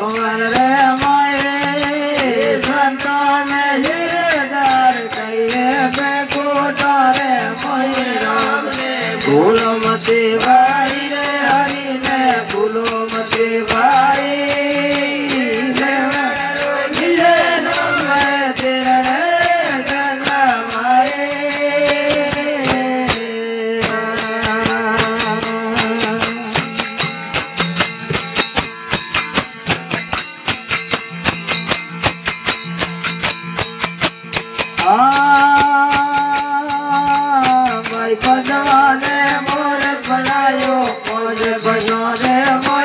કમર રે મોય સંતો ને હિરદાર કહીએ બે કોટો રે મોય રામ ને ભૂલો મતી ભાઈ રે હરી ને ભૂલો મતી ભાઈ ભાઈ ભજવાને મોર બનાયો મોર ભજવાને મોર